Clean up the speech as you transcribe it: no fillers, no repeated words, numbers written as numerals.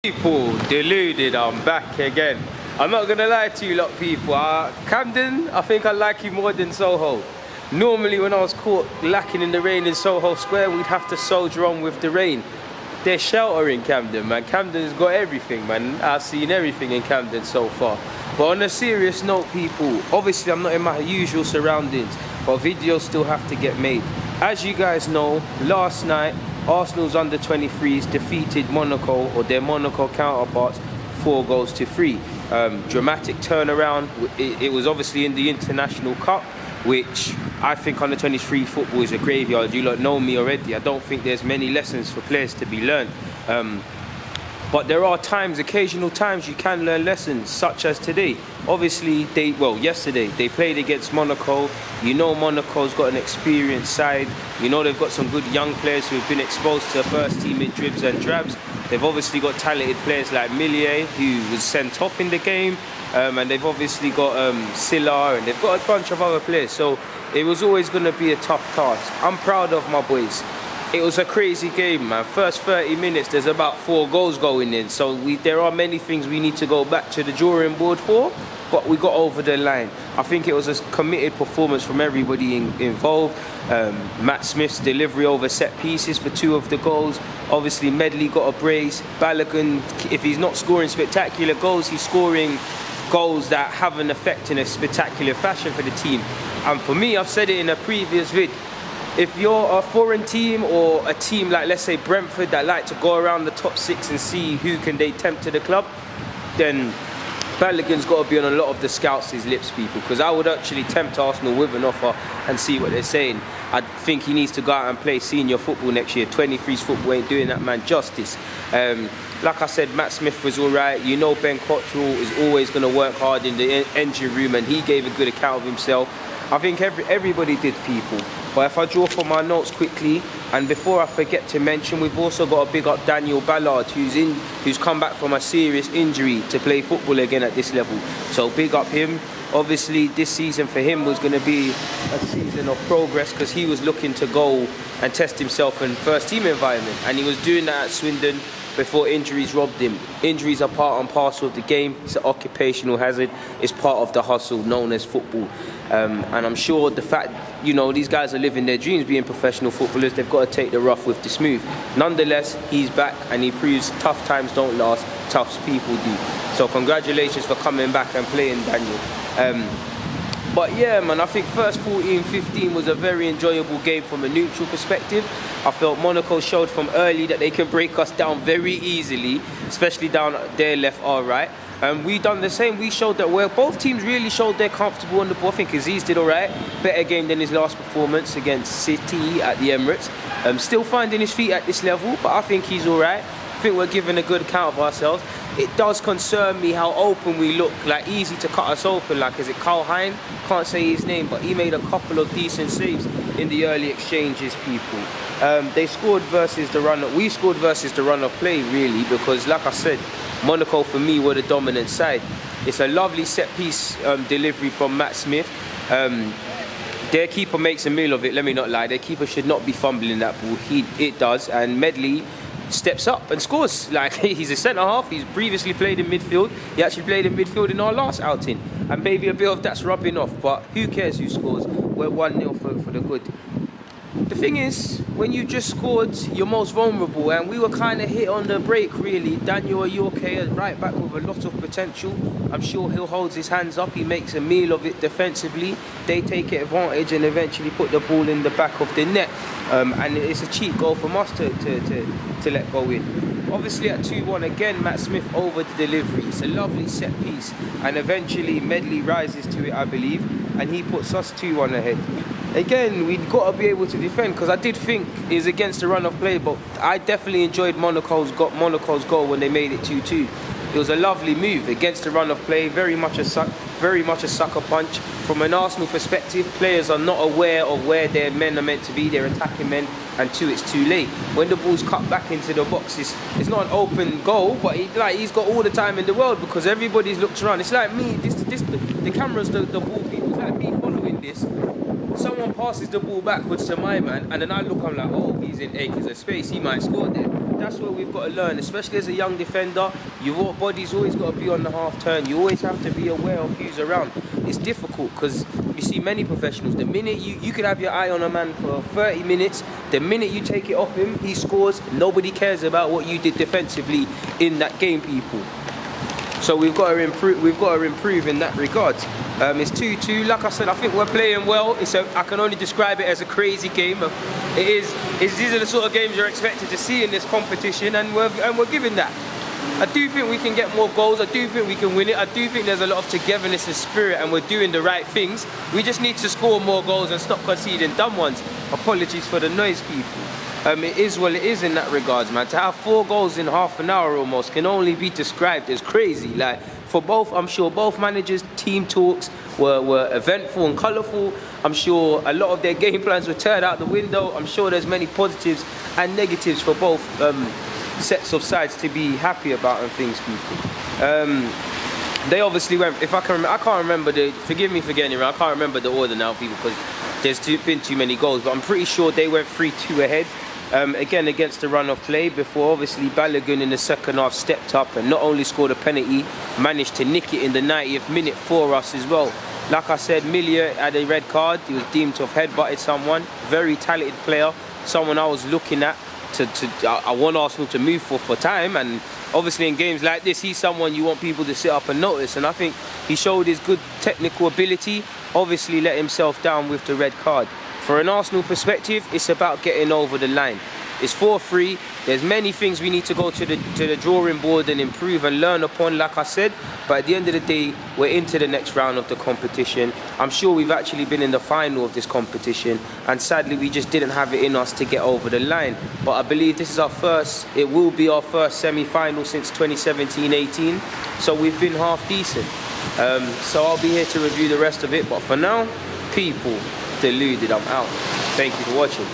People, Deluded, I'm back again. I'm not gonna lie to you lot people, Camden, I think I like you more than Soho. Normally when I was caught lacking in the rain in Soho Square, we'd have to soldier on with the rain. There's shelter in Camden, man. Camden's got everything, man. I've seen everything in Camden so far. But on a serious note, people, obviously I'm not in my usual surroundings, but videos still have to get made. As you guys know, last night, Arsenal's under 23's defeated Monaco, or their Monaco counterparts, 4-3. Dramatic turnaround. It was obviously in the International Cup, which I think under 23 football is a graveyard. You lot know me already. I don't think there's many lessons for players to be learned. But there are times, occasional times, you can learn lessons, such as today. Obviously, yesterday, they played against Monaco. You know Monaco's got an experienced side. You know they've got some good young players who have been exposed to first team in dribs and drabs. They've obviously got talented players like Millier, who was sent off in the game. And they've obviously got Silla, and they've got a bunch of other players. So it was always going to be a tough task. I'm proud of my boys. It was a crazy game, man. First 30 minutes, there's about 4 goals going in. So there are many things we need to go back to the drawing board for, but we got over the line. I think it was a committed performance from everybody involved. Matt Smith's delivery over set pieces for 2 of the goals. Obviously, Medley got a brace. Balogun, if he's not scoring spectacular goals, he's scoring goals that have an effect in a spectacular fashion for the team. And for me, I've said it in a previous vid, if you're a foreign team or a team like, let's say, Brentford, that like to go around the top 6 and see who can they tempt to the club, then Balogun's got to be on a lot of the scouts' lips, people, because I would actually tempt Arsenal with an offer and see what they're saying. I think he needs to go out and play senior football next year. 23's football ain't doing that man justice. Like I said, Matt Smith was all right. You know Ben Cottrell is always going to work hard in the engine room, and he gave a good account of himself. I think everybody did, people. But if I draw from my notes quickly, and before I forget to mention, we've also got to big up Daniel Ballard, who's come back from a serious injury to play football again at this level. So big up him. Obviously, this season for him was going to be a season of progress, because he was looking to go and test himself in first team environment, and he was doing that at Swindon before injuries robbed him. Injuries are part and parcel of the game. It's an occupational hazard. It's part of the hustle known as football. And I'm sure the fact, you know, these guys are living their dreams being professional footballers, they've got to take the rough with the smooth. Nonetheless, he's back, and he proves tough times don't last, tough people do. So congratulations for coming back and playing, Daniel. But yeah, man, I think first 14-15 was a very enjoyable game from a neutral perspective. I felt Monaco showed from early that they can break us down very easily, especially down their left or right. And we done the same. We showed that both teams really showed they're comfortable on the ball. I think Aziz did all right. Better game than his last performance against City at the Emirates. Still finding his feet at this level, but I think he's all right. I think we're giving a good account of ourselves. It does concern me how open we look, like easy to cut us open. Like, is it Carl Hein? Can't say his name, but he made a couple of decent saves in the early exchanges, people. They scored versus the run. We scored versus the run of play, really, because like I said, Monaco for me were the dominant side. It's a lovely set piece delivery from Matt Smith. Their keeper makes a meal of it, let me not lie. Their keeper should not be fumbling that ball. It does, and Medley steps up and scores. Like, he's a centre half. He's previously played in midfield. He actually played in midfield in our last outing, and maybe a bit of that's rubbing off, but who cares who scores? We're 1-0 for the good. The thing is, when you just scored, you're most vulnerable, and we were kind of hit on the break, really. Daniel Yorke, right back with a lot of potential. I'm sure he'll hold his hands up. He makes a meal of it defensively. They take advantage and eventually put the ball in the back of the net. And it's a cheap goal from us to let go in. Obviously at 2-1 again, Matt Smith over the delivery. It's a lovely set piece, and eventually Medley rises to it, I believe, and he puts us 2-1 ahead. Again, we've got to be able to defend, because I did think it was against the run of play, but I definitely enjoyed Monaco's goal when they made it 2-2. It was a lovely move against the run of play, very much a sucker punch. From an Arsenal perspective, players are not aware of where their men are meant to be, their attacking men, and it's too late. When the ball's cut back into the box, it's not an open goal, but he's got all the time in the world, because everybody's looked around. It's like me, the camera's the ball people, it's like me following this. Someone passes the ball backwards to my man, and then I look, I'm like, oh, he's in acres of space, he might score there. that's where we've got to learn, especially as a young defender. Your body's always got to be on the half turn. You always have to be aware of who's around. It's difficult because you see many professionals, the minute you could have your eye on a man for 30 minutes, the minute you take it off him, he scores. Nobody cares about what you did defensively in that game, people. So we've got to improve in that regard. It's 2-2. Like I said, I think we're playing well. I can only describe it as a crazy game. These are the sort of games you're expected to see in this competition, and we're giving that. I do think we can get more goals. I do think we can win it. I do think there's a lot of togetherness and spirit, and we're doing the right things. We just need to score more goals and stop conceding dumb ones. Apologies for the noise, people. It is what it is in that regards, man. To have 4 goals in half an hour almost can only be described as crazy. Like, for both, I'm sure both managers' team talks were eventful and colourful. I'm sure a lot of their game plans were turned out the window. I'm sure there's many positives and negatives for both sets of sides to be happy about and things, people. They obviously went, if I can remember, I can't remember forgive me for getting it wrong, I can't remember the order now, people, because there's been too many goals, but I'm pretty sure they went 3-2 ahead. Again, against the run of play, before obviously Balogun in the second half stepped up and not only scored a penalty, managed to nick it in the 90th minute for us as well. Like I said, Millia had a red card. He was deemed to have headbutted someone. Very talented player, someone I was looking at I want Arsenal to move for time, and obviously in games like this, he's someone you want people to sit up and notice, and I think he showed his good technical ability. Obviously let himself down with the red card. For an Arsenal perspective, it's about getting over the line. It's 4-3. There's many things we need to go to the drawing board and improve and learn upon, like I said. But at the end of the day, we're into the next round of the competition. I'm sure we've actually been in the final of this competition, and sadly we just didn't have it in us to get over the line. But I believe this is it will be our first semi-final since 2017-18. So we've been half decent. So I'll be here to review the rest of it. But for now, people, Deluded, I'm out. Thank you for watching.